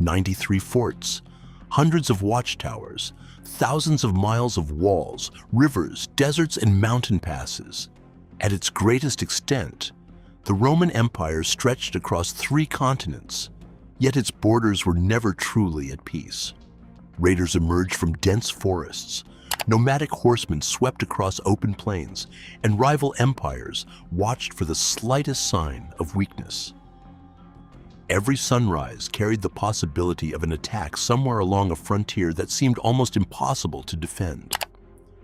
93 forts, hundreds of watchtowers, thousands of miles of walls, rivers, deserts, and mountain passes. At its greatest extent, the Roman Empire stretched across 3 continents, yet its borders were never truly at peace. Raiders emerged from dense forests, nomadic horsemen swept across open plains, and rival empires watched for the slightest sign of weakness. Every sunrise carried the possibility of an attack somewhere along a frontier that seemed almost impossible to defend.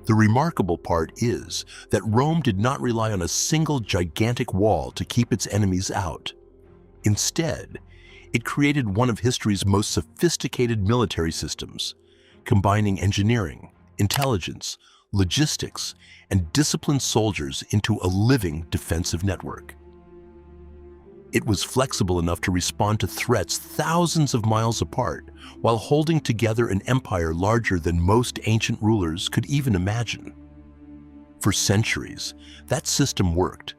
The remarkable part is that Rome did not rely on a single gigantic wall to keep its enemies out. Instead, it created one of history's most sophisticated military systems, combining engineering, intelligence, logistics, and disciplined soldiers into a living defensive network. It was flexible enough to respond to threats thousands of miles apart, while holding together an empire larger than most ancient rulers could even imagine. For centuries, that system worked.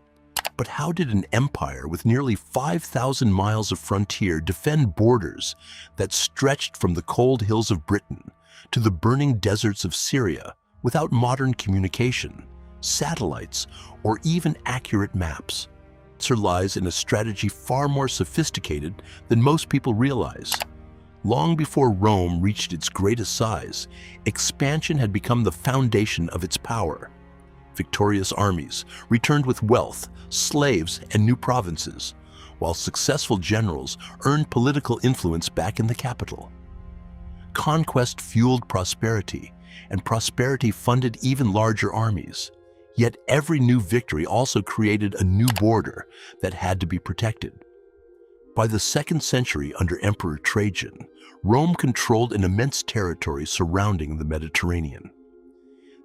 But how did an empire with nearly 5,000 miles of frontier defend borders that stretched from the cold hills of Britain to the burning deserts of Syria without modern communication, satellites, or even accurate maps? The answer lies in a strategy far more sophisticated than most people realize. Long before Rome reached its greatest size, expansion had become the foundation of its power. Victorious armies returned with wealth, slaves, and new provinces, while successful generals earned political influence back in the capital. Conquest fueled prosperity, and prosperity funded even larger armies. Yet every new victory also created a new border that had to be protected. By the 2nd century under Emperor Trajan, Rome controlled an immense territory surrounding the Mediterranean.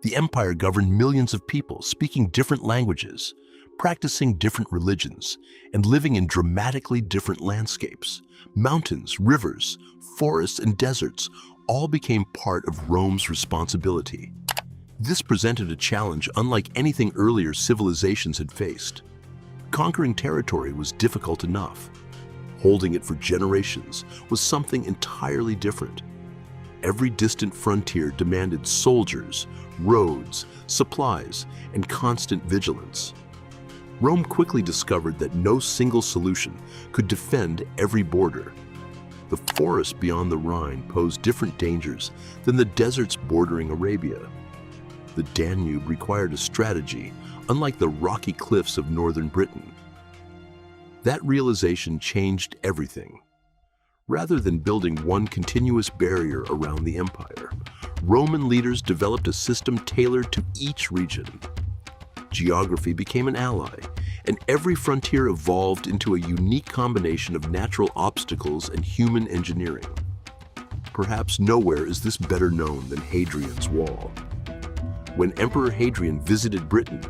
The empire governed millions of people speaking different languages, practicing different religions, and living in dramatically different landscapes. Mountains, rivers, forests, and deserts all became part of Rome's responsibility. This presented a challenge unlike anything earlier civilizations had faced. Conquering territory was difficult enough. Holding it for generations was something entirely different. Every distant frontier demanded soldiers, roads, supplies, and constant vigilance. Rome quickly discovered that no single solution could defend every border. The forests beyond the Rhine posed different dangers than the deserts bordering Arabia. The Danube required a strategy, unlike the rocky cliffs of northern Britain. That realization changed everything. Rather than building one continuous barrier around the empire, Roman leaders developed a system tailored to each region. Geography became an ally, and every frontier evolved into a unique combination of natural obstacles and human engineering. Perhaps nowhere is this better known than Hadrian's Wall. When Emperor Hadrian visited Britain,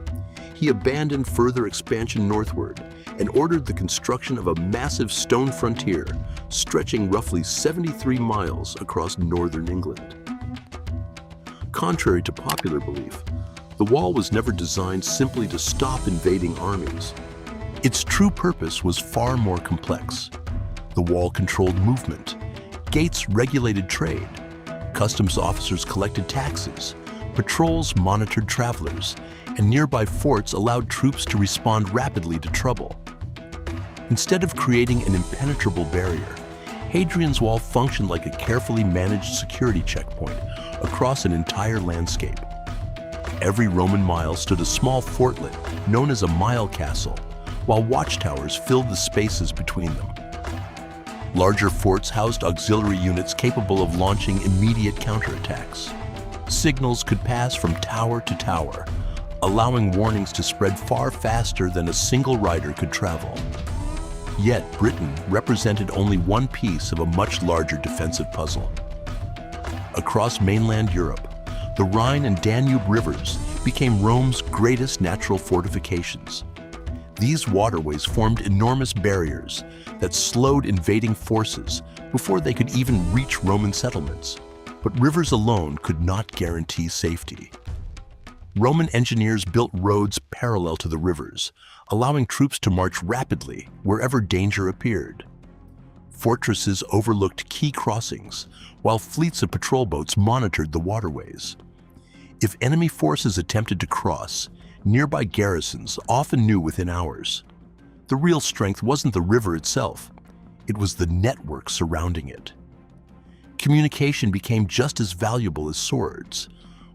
he abandoned further expansion northward and ordered the construction of a massive stone frontier stretching roughly 73 miles across northern England. Contrary to popular belief, the wall was never designed simply to stop invading armies. Its true purpose was far more complex. The wall controlled movement, gates regulated trade, customs officers collected taxes, patrols monitored travelers, and nearby forts allowed troops to respond rapidly to trouble. Instead of creating an impenetrable barrier, Hadrian's Wall functioned like a carefully managed security checkpoint across an entire landscape. Every Roman mile stood a small fortlet known as a mile castle, while watchtowers filled the spaces between them. Larger forts housed auxiliary units capable of launching immediate counterattacks. Signals could pass from tower to tower, allowing warnings to spread far faster than a single rider could travel. Yet Britain represented only one piece of a much larger defensive puzzle. Across mainland Europe, the Rhine and Danube rivers became Rome's greatest natural fortifications. These waterways formed enormous barriers that slowed invading forces before they could even reach Roman settlements. But rivers alone could not guarantee safety. Roman engineers built roads parallel to the rivers, allowing troops to march rapidly wherever danger appeared. Fortresses overlooked key crossings, while fleets of patrol boats monitored the waterways. If enemy forces attempted to cross, nearby garrisons often knew within hours. The real strength wasn't the river itself, it was the network surrounding it. Communication became just as valuable as swords.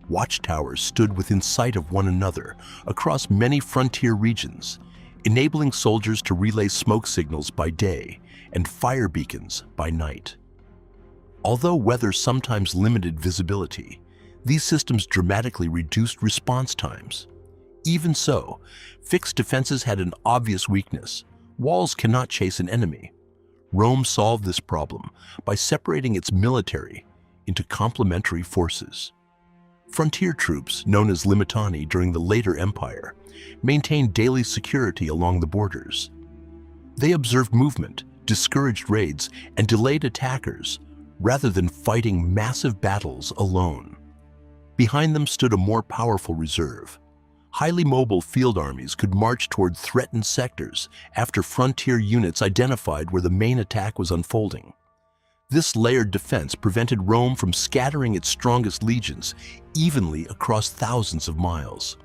Watchtowers stood within sight of one another across many frontier regions, enabling soldiers to relay smoke signals by day and fire beacons by night. Although weather sometimes limited visibility, these systems dramatically reduced response times. Even so, fixed defenses had an obvious weakness. Walls cannot chase an enemy. Rome solved this problem by separating its military into complementary forces. Frontier troops, known as limitani during the later empire, maintained daily security along the borders. They observed movement, discouraged raids, and delayed attackers, rather than fighting massive battles alone. Behind them stood a more powerful reserve. Highly mobile field armies could march toward threatened sectors after frontier units identified where the main attack was unfolding. This layered defense prevented Rome from scattering its strongest legions evenly across thousands of miles.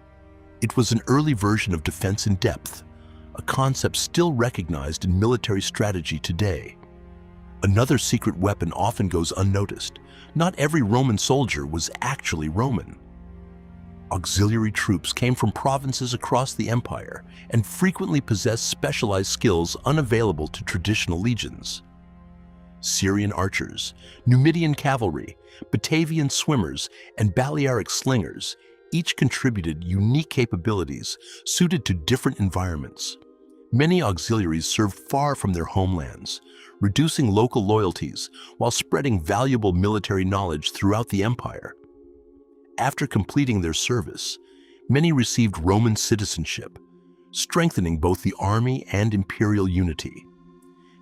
It was an early version of defense in depth, a concept still recognized in military strategy today. Another secret weapon often goes unnoticed. Not every Roman soldier was actually Roman. Auxiliary troops came from provinces across the empire and frequently possessed specialized skills unavailable to traditional legions. Syrian archers, Numidian cavalry, Batavian swimmers, and Balearic slingers each contributed unique capabilities suited to different environments. Many auxiliaries served far from their homelands, reducing local loyalties while spreading valuable military knowledge throughout the empire. After completing their service, many received Roman citizenship, strengthening both the army and imperial unity.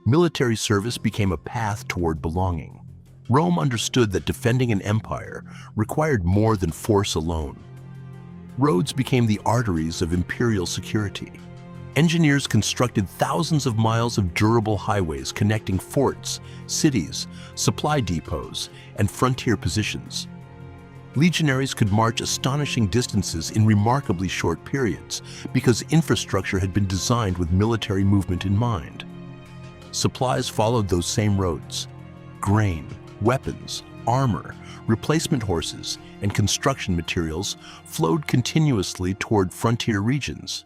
Military service became a path toward belonging. Rome understood that defending an empire required more than force alone. Roads became the arteries of imperial security. Engineers constructed thousands of miles of durable highways connecting forts, cities, supply depots, and frontier positions. Legionaries could march astonishing distances in remarkably short periods because infrastructure had been designed with military movement in mind. Supplies followed those same roads. Grain, weapons, armor, replacement horses, and construction materials flowed continuously toward frontier regions.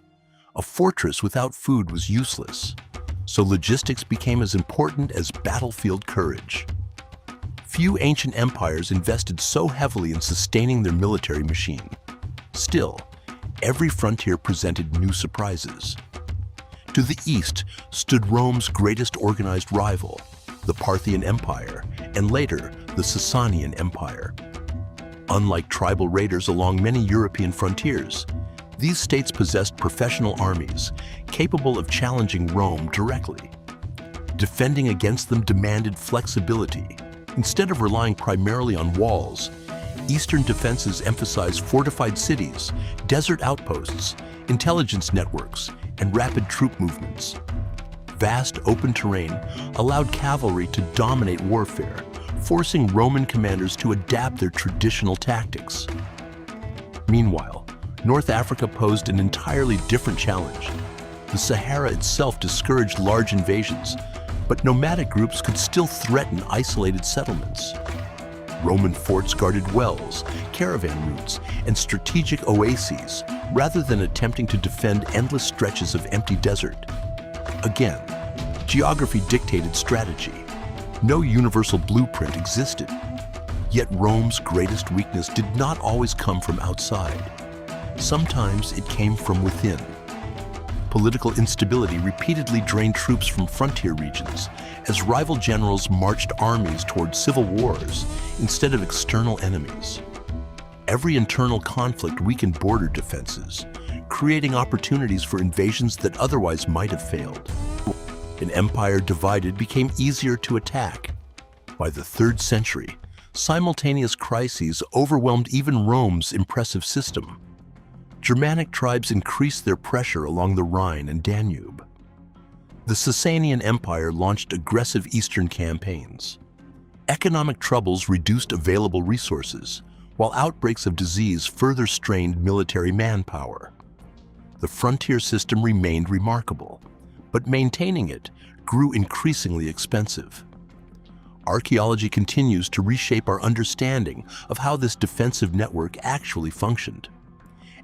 A fortress without food was useless, so logistics became as important as battlefield courage. Few ancient empires invested so heavily in sustaining their military machine. Still, every frontier presented new surprises. To the east stood Rome's greatest organized rival, the Parthian Empire, and later the Sasanian Empire. Unlike tribal raiders along many European frontiers, these states possessed professional armies capable of challenging Rome directly. Defending against them demanded flexibility. Instead of relying primarily on walls, Eastern defenses emphasized fortified cities, desert outposts, intelligence networks, and rapid troop movements. Vast open terrain allowed cavalry to dominate warfare, forcing Roman commanders to adapt their traditional tactics. Meanwhile, North Africa posed an entirely different challenge. The Sahara itself discouraged large invasions, but nomadic groups could still threaten isolated settlements. Roman forts guarded wells, caravan routes, and strategic oases rather than attempting to defend endless stretches of empty desert. Again, geography dictated strategy. No universal blueprint existed. Yet Rome's greatest weakness did not always come from outside. Sometimes it came from within. Political instability repeatedly drained troops from frontier regions as rival generals marched armies toward civil wars instead of external enemies. Every internal conflict weakened border defenses, creating opportunities for invasions that otherwise might have failed. An empire divided became easier to attack. By the 3rd century, simultaneous crises overwhelmed even Rome's impressive system. Germanic tribes increased their pressure along the Rhine and Danube. The Sasanian Empire launched aggressive eastern campaigns. Economic troubles reduced available resources, while outbreaks of disease further strained military manpower. The frontier system remained remarkable, but maintaining it grew increasingly expensive. Archaeology continues to reshape our understanding of how this defensive network actually functioned.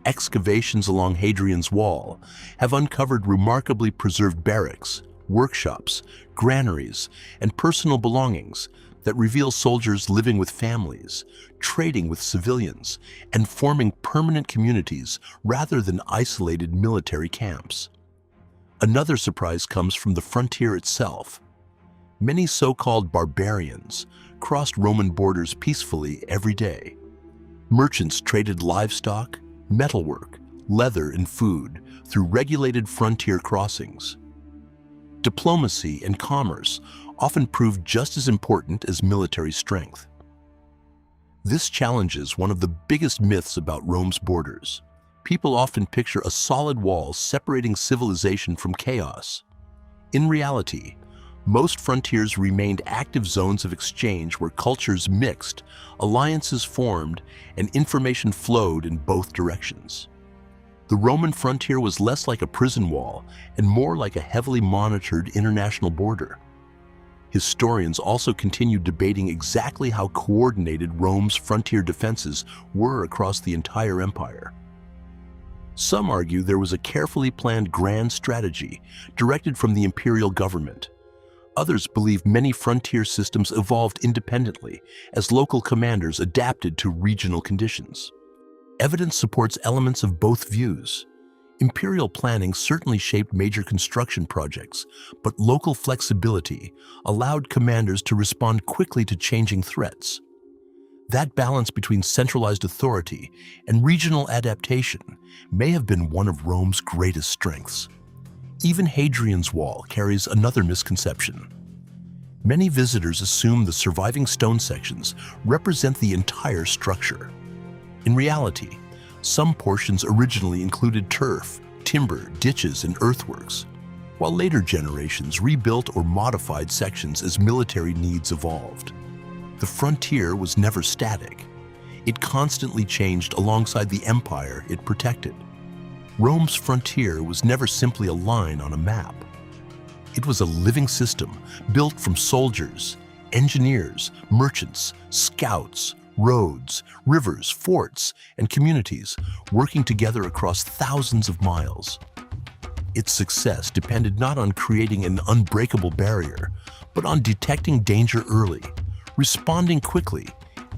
Excavations along Hadrian's Wall have uncovered remarkably preserved barracks, workshops, granaries, and personal belongings that reveal soldiers living with families, trading with civilians, and forming permanent communities rather than isolated military camps. Another surprise comes from the frontier itself. Many so-called barbarians crossed Roman borders peacefully every day. Merchants traded livestock, metalwork, leather, and food through regulated frontier crossings. Diplomacy and commerce often proved just as important as military strength. This challenges one of the biggest myths about Rome's borders. People often picture a solid wall separating civilization from chaos. In reality, most frontiers remained active zones of exchange where cultures mixed, alliances formed, and information flowed in both directions. The Roman frontier was less like a prison wall and more like a heavily monitored international border. Historians also continue debating exactly how coordinated Rome's frontier defenses were across the entire empire. Some argue there was a carefully planned grand strategy directed from the imperial government. Others believe many frontier systems evolved independently as local commanders adapted to regional conditions. Evidence supports elements of both views. Imperial planning certainly shaped major construction projects, but local flexibility allowed commanders to respond quickly to changing threats. That balance between centralized authority and regional adaptation may have been one of Rome's greatest strengths. Even Hadrian's Wall carries another misconception. Many visitors assume the surviving stone sections represent the entire structure. In reality, some portions originally included turf, timber, ditches, and earthworks, while later generations rebuilt or modified sections as military needs evolved. The frontier was never static. It constantly changed alongside the empire it protected. Rome's frontier was never simply a line on a map. It was a living system built from soldiers, engineers, merchants, scouts, roads, rivers, forts, and communities working together across thousands of miles. Its success depended not on creating an unbreakable barrier, but on detecting danger early, responding quickly,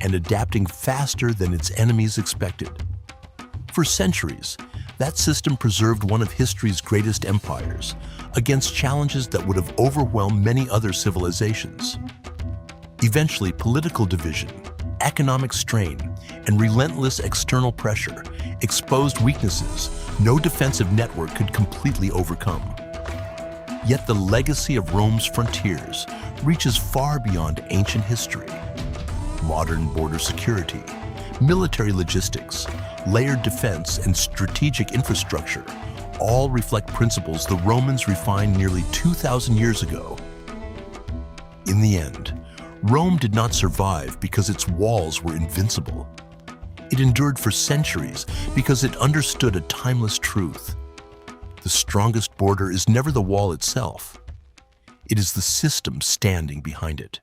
and adapting faster than its enemies expected. For centuries, that system preserved one of history's greatest empires against challenges that would have overwhelmed many other civilizations. Eventually, political division, economic strain, and relentless external pressure exposed weaknesses no defensive network could completely overcome. Yet the legacy of Rome's frontiers reaches far beyond ancient history. Modern border security, military logistics, layered defense, and strategic infrastructure all reflect principles the Romans refined nearly 2,000 years ago. In the end, Rome did not survive because its walls were invincible. It endured for centuries because it understood a timeless truth. The strongest border is never the wall itself. It is the system standing behind it.